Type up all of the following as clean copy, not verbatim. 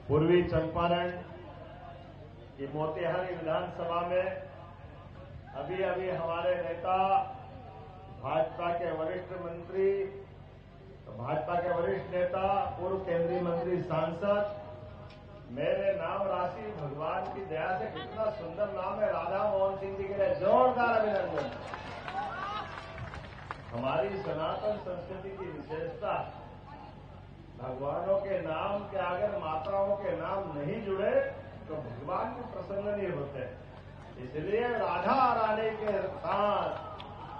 पूर्वी चंपारण की मोतिहारी विधानसभा में अभी अभी हमारे नेता भाजपा के वरिष्ठ नेता पूर्व केंद्रीय मंत्री सांसद मेरे नाम राशि भगवान की दया से कितना सुंदर नाम है राधा मोहन सिंह जी के लिए जोरदार अभिनंदन। हमारी सनातन संस्कृति की विशेषता भगवानों के नाम के अगर माताओं के नाम नहीं जुड़े तो भगवान भी प्रसन्न नहीं होते। इसलिए राधा रानी के साथ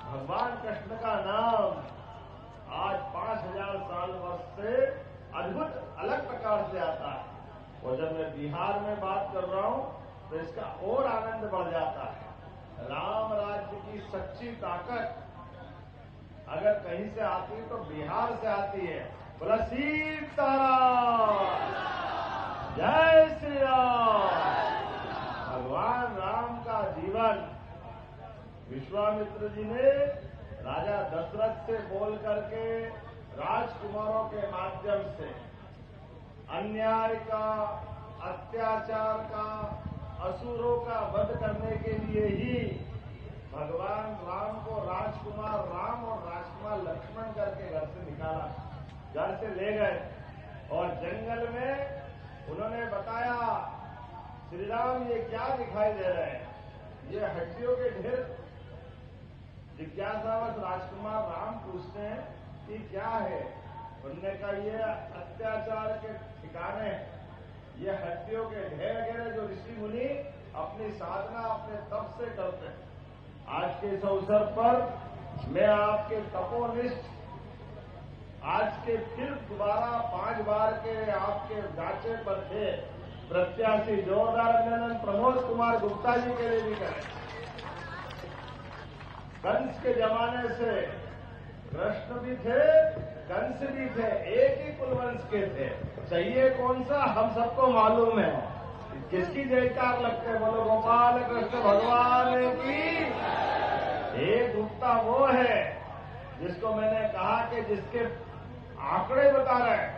भगवान कृष्ण का नाम आज 5000 साल वर्ष से अद्भुत अलग प्रकार से आता है। और जब मैं बिहार में बात कर रहा हूं तो इसका और आनंद बढ़ जाता है। राम राज्य की सच्ची ताकत अगर कहीं से आती है तो बिहार से आती है। बोला सीताराम, जय श्री राम। भगवान राम का जीवन विश्वामित्र जी ने राजा दशरथ से बोल करके राजकुमारों के माध्यम से अन्याय का, अत्याचार का, असुरों का वध करने के लिए ही भगवान राम को राजकुमार राम और राजकुमार लक्ष्मण करके घर से निकाला, घर से ले गए और जंगल में उन्होंने बताया श्री राम ये क्या दिखाई दे रहे हैं, ये हड्डियों के ढेर। जिज्ञासावश राजकुमार राम पूछते हैं कि क्या है। उन्होंने कहा ये अत्याचार के ठिकाने, ये हड्डियों के ढेर गिरे जो ऋषि मुनि अपनी साधना अपने तप से करते हैं। आज के इस अवसर पर मैं आपके तपोनिष्ठ आज के फिर दोबारा 5 बार के आपके जांचे पर थे प्रत्याशी जोरदार अभिनंदन प्रमोद कुमार गुप्ता जी के लिए भी करें। कंस के जमाने से कृष्ण भी थे, कंस भी थे, एक ही कुलवंश के थे। चाहिए कौन सा हम सबको मालूम है। किसकी जयकार लगते हैं, बोलो गोपाल कृष्ण भगवान की। एक गुप्ता वो है जिसको मैंने कहा कि जिसके आंकड़े बता रहे हैं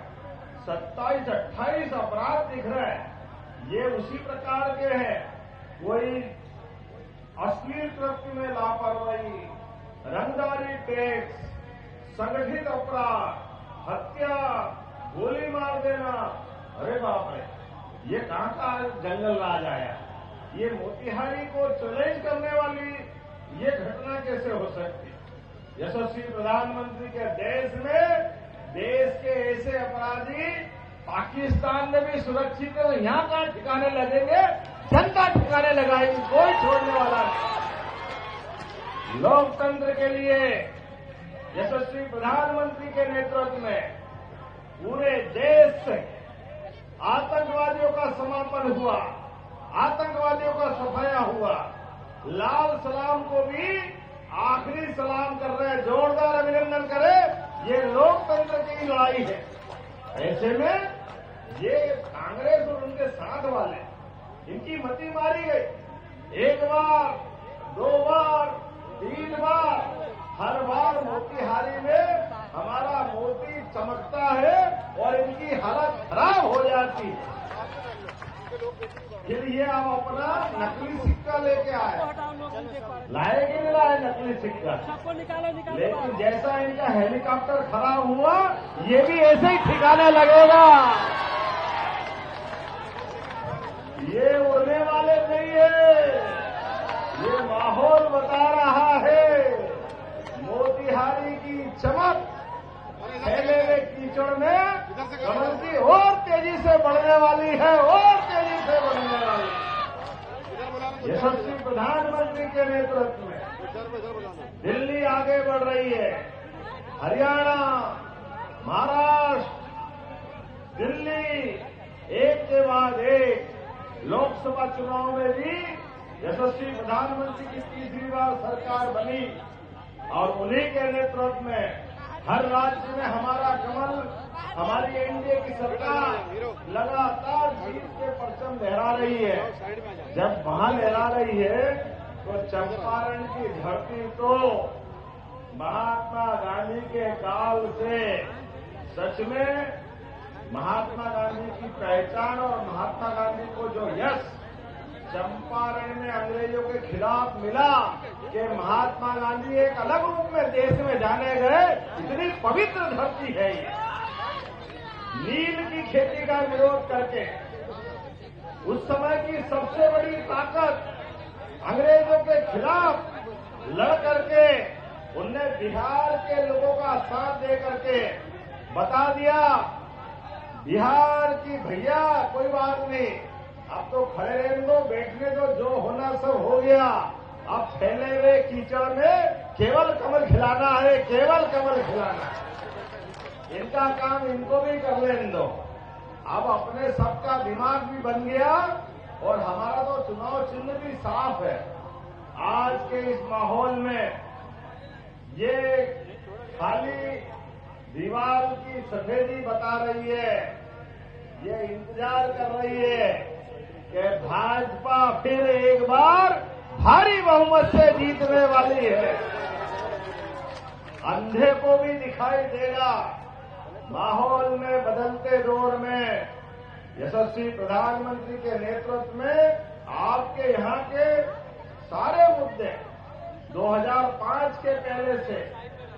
27-28 अपराध दिख रहे हैं, ये उसी प्रकार के हैं। कोई अश्लील कृत्य में लापरवाही, रंगदारी टैक्स, संगठित अपराध, हत्या, गोली मार देना, अरे बाप रे, ये कहां का जंगल राज आया। ये मोतिहारी को चैलेंज करने वाली ये घटना कैसे हो सकती। यशस्वी प्रधानमंत्री के देश में देश के ऐसे अपराधी पाकिस्तान में भी सुरक्षित है, यहां कहां ठिकाने लगेंगे, जनता ठिकाने लगाएगी, कोई छोड़ने वाला नहीं। लोकतंत्र के लिए यशस्वी प्रधानमंत्री के नेतृत्व में पूरे देश से आतंकवादियों का समापन हुआ, आतंकवादियों का सफाया हुआ। लाल सलाम को भी आखिरी सलाम कर रहे हैं, जोरदार अभिनंदन करें। ये लोकतंत्र की लड़ाई है। ऐसे में ये कांग्रेस और उनके साथ वाले, इनकी मती मारी गई। 1 बार, 2 बार, 3 बार, हर बार मोतिहारी में हमारा मोती चमकता है और इनकी हालत खराब हो जाती है। फिर ये आप अपना नकली सिक्का लेके आए, लाए कि नहीं लाए नकली सिक्का। लेकिन जैसा इनका हेलीकॉप्टर खराब हुआ, ये भी ऐसे ही ठिकाने लगेगा। ये उड़ने वाले नहीं है, ये माहौल बता रहा है। मोतिहारी की चमक फैले हुए कीचड़ में कमल की और तेजी से बढ़ने वाली है, और तेजी से बढ़ने वाली है। यशस्वी प्रधानमंत्री के नेतृत्व में दिल्ली आगे बढ़ रही है, हरियाणा, महाराष्ट्र, दिल्ली एक के बाद एक लोकसभा चुनाव में भी यशस्वी प्रधानमंत्री की तीसरी बार सरकार बनी और उन्हीं के नेतृत्व में हर राज्य में हमारा कमल, हमारी एनडीए की सरकार लगातार जीत के परचम लहरा रही है। जब वहां लहरा रही है तो चंपारण की धरती तो महात्मा गांधी के काल से सच में महात्मा गांधी की पहचान और महात्मा गांधी को जो यश चंपारण में अंग्रेजों के खिलाफ मिला कि महात्मा गांधी एक अलग रूप में देश में जाने गए, इतनी पवित्र धरती है ये। नील की खेती का विरोध करके उस समय की सबसे बड़ी ताकत अंग्रेजों के खिलाफ लड़ करके उनने बिहार के लोगों का साथ दे करके बता दिया, बिहार की भैया कोई बात नहीं, अब तो खड़े रहने दो, बैठने दो, जो होना सब हो गया। अब फैले हुए कीचड़ में केवल कमल खिलाना है, केवल कमल खिलाना है। इनका काम इनको भी कर लेने दो। अब अपने सबका दिमाग भी बन गया और हमारा तो चुनाव चिन्ह भी साफ है। आज के इस माहौल में ये खाली दीवार की सफेदी बता रही है, ये इंतजार कर रही है कि भाजपा फिर एक बार भारी बहुमत से जीतने वाली है। अंधे को भी दिखाई देगा। माहौल में बदलते दौर में यशस्वी प्रधानमंत्री के नेतृत्व में आपके यहाँ के सारे मुद्दे 2005 के पहले से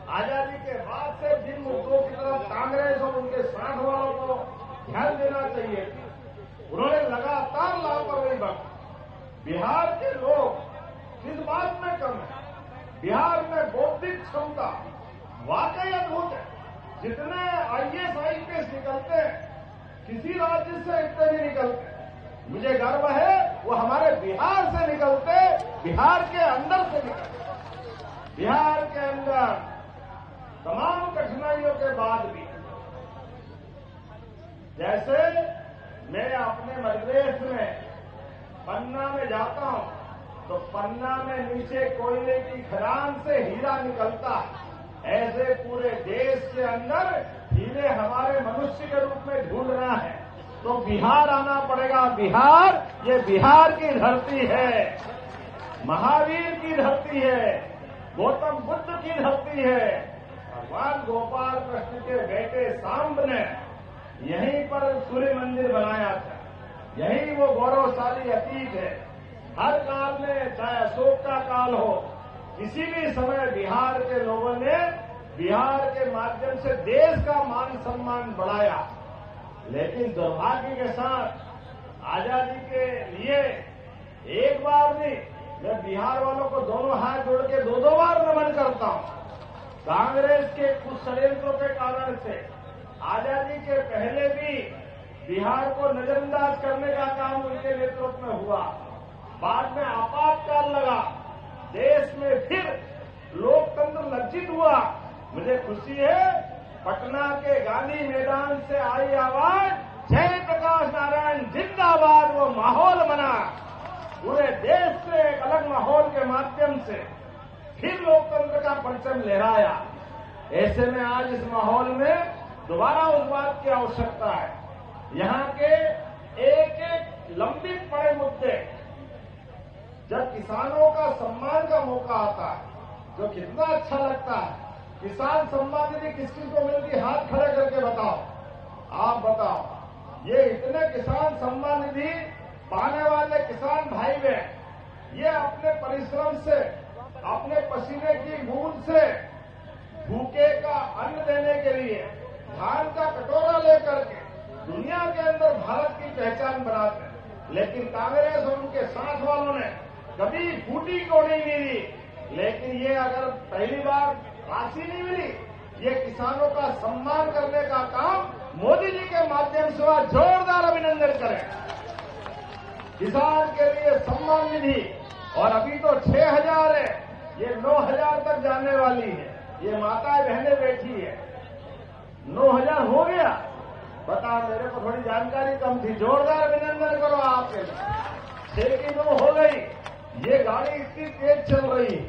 आजादी के बाद से जिन मुद्दों की तरफ कांग्रेस और उनके साथ वालों को ध्यान देना चाहिए, उन्होंने लगातार लापरवाही बरती। बिहार के लोग किस बात में कम है? बिहार में बौद्धिक क्षमता वाकई अद्भुत है। जितने आईएएस आईपीएस निकलते हैं, किसी राज्य से इतने नहीं निकलते। मुझे गर्व है वो हमारे बिहार से निकलते, बिहार के अंदर से निकलते। बिहार के अंदर तमाम कठिनाइयों के बाद भी, जैसे मैं अपने मध्यप्रदेश में पन्ना में जाता हूं तो पन्ना में नीचे कोयले की खदान से हीरा निकलता है, ऐसे पूरे देश के अंदर हीरे हमारे मनुष्य के रूप में ढूंढ रहा है। तो बिहार आना पड़ेगा। बिहार, ये बिहार की धरती है, महावीर की धरती है, गौतम बुद्ध की धरती है। भगवान गोपाल कृष्ण के बेटे सांब ने यहीं पर सूर्य मंदिर बनाया था। यही वो गौरवशाली अतीत है। हर काल में, चाहे अशोक का काल हो, किसी भी समय बिहार के लोगों ने बिहार के माध्यम से देश का मान सम्मान बढ़ाया। लेकिन दुर्भाग्य के साथ आजादी के लिए एक बार नहीं, मैं बिहार वालों को दोनों हाथ जोड़ के दो बार नमन करता हूं। कांग्रेस के कुछ षड्यंत्रों के कारण से आजादी के पहले भी बिहार को नजरअंदाज करने का काम उनके नेतृत्व में हुआ। बाद में आपातकाल लगा, देश में फिर लोकतंत्र लज्जित हुआ। मुझे खुशी है, पटना के गांधी मैदान से आई आवाज जय प्रकाश नारायण जिंदाबाद, वो माहौल बना। पूरे देश से एक अलग माहौल के माध्यम से फिर लोकतंत्र का परचम लहराया। ऐसे में आज इस माहौल में दोबारा उस बात की आवश्यकता है। यहाँ के एक एक लंबित पड़े मुद्दे, जब किसानों का सम्मान का मौका आता है, जो कितना अच्छा लगता है। किसान सम्मान निधि किस किस को मिलती, हाथ खड़े करके बताओ, आप बताओ। ये इतने किसान सम्मान निधि पाने वाले किसान भाई बहन, ये अपने परिश्रम से, अपने पसीने की बूंद से भूखे का अन्न देने के लिए धान का कटोरा लेकर के दुनिया के अंदर भारत की पहचान बनाते हैं। लेकिन कांग्रेस और उनके साथ वालों ने कभी फूटी कौड़ी नहीं दी। लेकिन ये अगर पहली बार राशि नहीं मिली, ये किसानों का सम्मान करने का काम मोदी जी के माध्यम से हुआ। जोरदार अभिनंदन करें किसान के लिए सम्मान निधि। और अभी तो 6,000 है, ये 9,000 तक जाने वाली है। ये माताएं बहनें बैठी है, 9,000 हो गया। बता, मेरे को थोड़ी जानकारी कम थी। जोरदार अभिनंदन करो आपके। 6 की 9 हो गई। ये गाड़ी इतनी तेज चल रही है,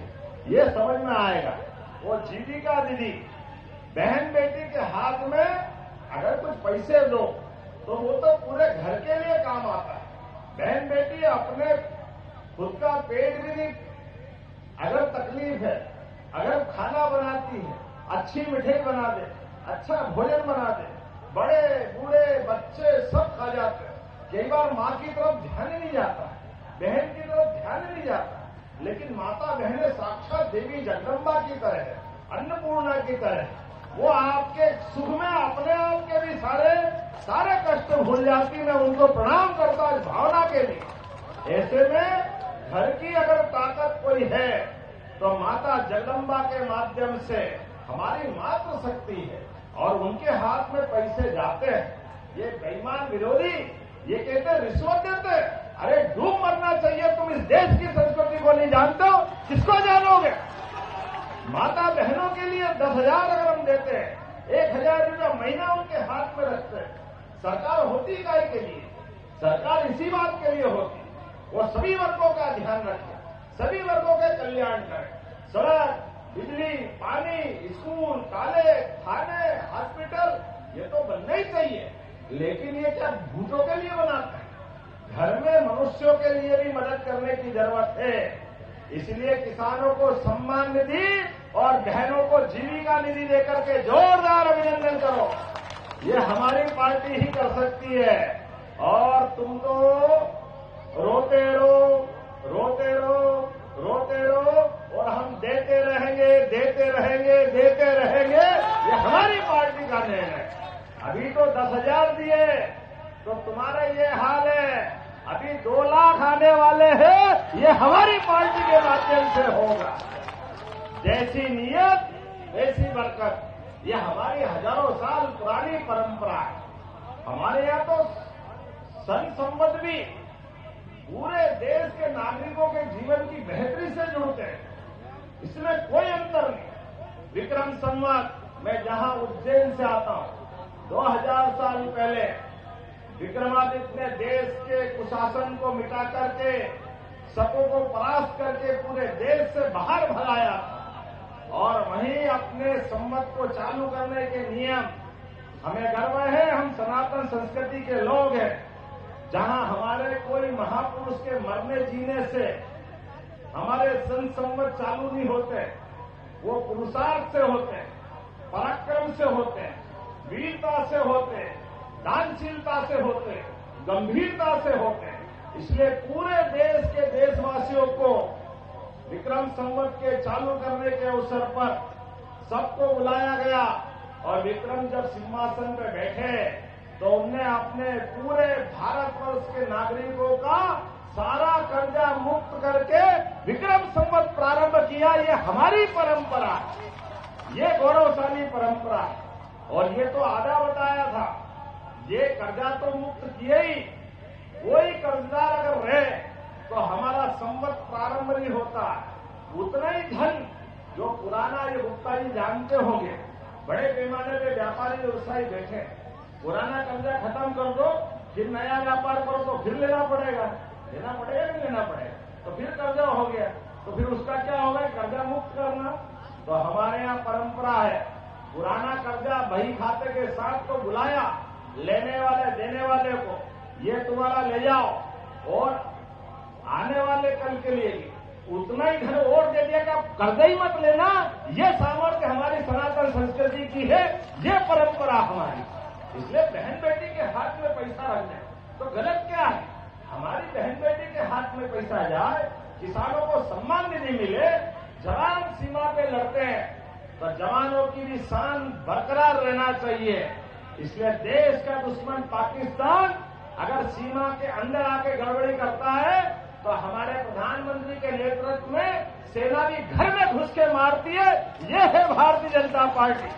ये समझ में आएगा। वो जीविका दीदी, बहन बेटी के हाथ में अगर कुछ पैसे दो तो वो तो पूरे घर के लिए काम आता है। बहन बेटी अपने खुद का पेट भी नहीं, अगर तकलीफ है, अगर खाना बनाती है, अच्छी मिठाई बना दे, अच्छा भोजन बना दे, बड़े बूढ़े बच्चे सब खा जाते हैं। कई बार माँ की तरफ ध्यान ही नहीं जाता, बहन की तरफ ध्यान ही नहीं जाता। लेकिन माता बहनें साक्षात देवी जगदम्बा की तरह है, अन्नपूर्णा की तरह है। वो आपके सुख में अपने आप के भी सारे कष्ट भूल जाती। मैं उनको प्रणाम करता हूं इस भावना के लिए। ऐसे में घर की अगर ताकत कोई है तो माता जगदम्बा के माध्यम से हमारी मातृ शक्ति है और उनके हाथ में पैसे जाते हैं। ये बेईमान विरोधी ये कहते हैं रिश्वत देते हैं। अरे डूब मरना चाहिए। तुम इस देश की संस्कृति को नहीं जानते हो, किसको जानोगे? माता बहनों के लिए 10,000 अगर हम देते हैं, 1,000 रुपया महीना उनके हाथ में रखते हैं। सरकार होती काय के लिए? सरकार इसी बात के लिए होती, वो सभी वर्गों का ध्यान रखे, सभी वर्गों के कल्याण करे। सड़क, बिजली, पानी, स्कूल, कॉलेज, थाने, हॉस्पिटल ये तो बनना ही चाहिए। लेकिन ये क्या भूतों के लिए बनाते हैं? घर में मनुष्यों के लिए भी मदद करने की जरूरत है। इसलिए किसानों को सम्मान निधि और बहनों को जीविका निधि देकर के जोरदार अभिनंदन करो। ये हमारी पार्टी ही कर सकती है। और तुम तो रोते रहो, रोते रहो, रोते रहो और हम देते रहेंगे, देते रहेंगे, देते रहेंगे। ये हमारी पार्टी का निर्णय है। अभी तो 10,000 दिए तो तुम्हारा ये हाल है। अभी 2 लाख आने वाले हैं, ये हमारी पार्टी के माध्यम से होगा। जैसी नियत वैसी बरकत, ये हमारी हजारों साल पुरानी परंपरा है। हमारे यहाँ तो सन संवत भी पूरे देश के नागरिकों के जीवन की बेहतरी से जुड़ते हैं। इसमें कोई अंतर नहीं। विक्रम संवत मैं जहां उज्जैन से आता हूं, 2000 साल पहले विक्रमादित्य ने देश के कुशासन को मिटा करके सबों को परास्त करके पूरे देश से बाहर भगाया और वहीं अपने संवत को चालू करने के नियम। हमें गर्व है, हम सनातन संस्कृति के लोग हैं। जहां हमारे कोई महापुरुष के मरने जीने से हमारे सन संवत चालू नहीं होते, वो पुरुषार्थ से होते हैं, पराक्रम से होते हैं, वीरता से होते हैं, दानशीलता से होते हैं, गंभीरता से होते हैं। इसलिए पूरे देश के देशवासियों को विक्रम संवत के चालू करने के अवसर पर सबको बुलाया गया और विक्रम जब सिंहासन पर बैठे तो उनने अपने पूरे भारतवर्ष के नागरिकों का सारा कर्जा मुक्त करके विक्रम संवत प्रारंभ किया। ये हमारी परंपरा है, ये गौरवशाली परंपरा है। और ये तो आधा बताया था, ये कर्जा तो मुक्त किए ही। कोई कर्जदार अगर रहे तो हमारा संवत प्रारंभ नहीं होता। उतना ही धन जो पुराना, ये गुप्ता जी जानते होंगे, बड़े पैमाने पे व्यापारी व्यवसायी बैठे, पुराना कर्जा खत्म कर दो, फिर नया व्यापार करो तो फिर लेना पड़ेगा, लेना पड़ेगा नहीं लेना पड़ेगा, तो फिर कर्जा हो गया, तो फिर उसका क्या होगा? कर्जा मुक्त करना। तो हमारे यहाँ परंपरा है, पुराना कर्जा बही खाते के साथ तो बुलाया, लेने वाले देने वाले को, ये तुम्हारा ले जाओ और आने वाले कल के लिए उतना ही धन और दे दिया कि आप कर्जा ही मत लेना। ये सामर्थ्य हमारी सनातन संस्कृति की है, ये परंपरा हमारी। इसलिए बहन बेटी के हाथ में पैसा रख जाए तो गलत क्या है? हमारी बहन बेटी के हाथ में पैसा जाए, किसानों को सम्मान निधि मिले, जवान सीमा पे लड़ते हैं तो जवानों की भी शान बरकरार रहना चाहिए। इसलिए देश का दुश्मन पाकिस्तान अगर सीमा के अंदर आके गड़बड़ी करता है तो हमारे प्रधानमंत्री के नेतृत्व में सेना भी घर में घुस के मारती है। ये है भारतीय जनता पार्टी,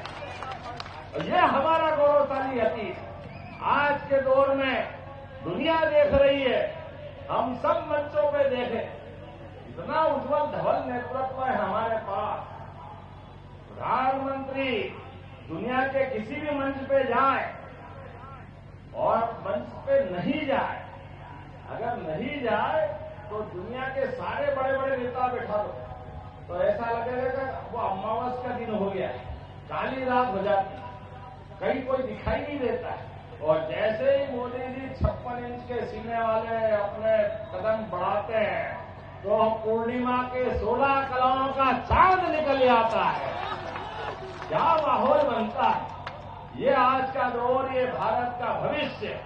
ये हमारा गौरवशाली अतीत। आज के दौर में दुनिया देख रही है, हम सब मंचों पे देखें, इतना उज्जवल धवल नेतृत्व है हमारे पास। प्रधानमंत्री दुनिया के किसी भी मंच पे जाए और मंच पे नहीं जाए, अगर नहीं जाए तो दुनिया के सारे बड़े बड़े नेता बैठा दो तो ऐसा लगेगा कि वो अमावस का दिन हो गया, काली रात हो जाती, कहीं कोई दिखाई नहीं देता है। और जैसे ही मोदी जी 56 इंच के सीने वाले अपने कदम बढ़ाते हैं तो पूर्णिमा के 16 कलाओं का चांद निकल आता है। क्या माहौल बनता है। ये आज का दौर, ये भारत का भविष्य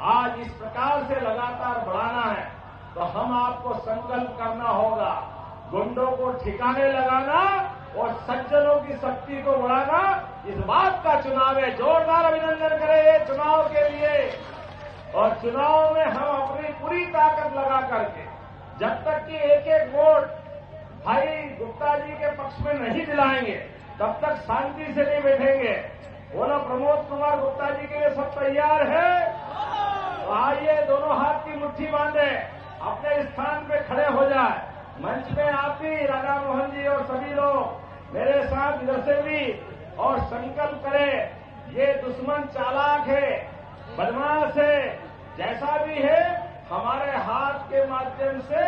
आज इस प्रकार से लगातार बढ़ाना है तो हम आपको संकल्प करना होगा। गुंडों को ठिकाने लगाना और सज्जनों की शक्ति को बढ़ाना, इस बात का चुनाव है। जोरदार अभिनंदन करें ये चुनाव के लिए। और चुनाव में हम अपनी पूरी ताकत लगा करके, जब तक कि एक एक वोट भाई गुप्ता जी के पक्ष में नहीं दिलाएंगे तब तक शांति से नहीं बैठेंगे। बोलो प्रमोद कुमार गुप्ता जी के लिए सब तैयार है? तो आइए दोनों हाथ की मुट्ठी बांधे, अपने स्थान पे खड़े हो जाए। मंच में आप भी राधा मोहन जी और सभी लोग मेरे साथ इधर से भी, और संकल्प करें ये दुश्मन चालाक है, बदमाश है, जैसा भी है हमारे हाथ के माध्यम से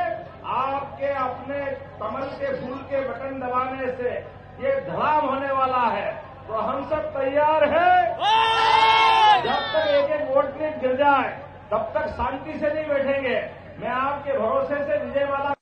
आपके अपने कमल के फूल के बटन दबाने से ये धड़ाम होने वाला है। तो हम सब तैयार हैं। जब तक एक एक वोट गिर जाए तब तक शांति से नहीं बैठेंगे। मैं आपके भरोसे से विजय माला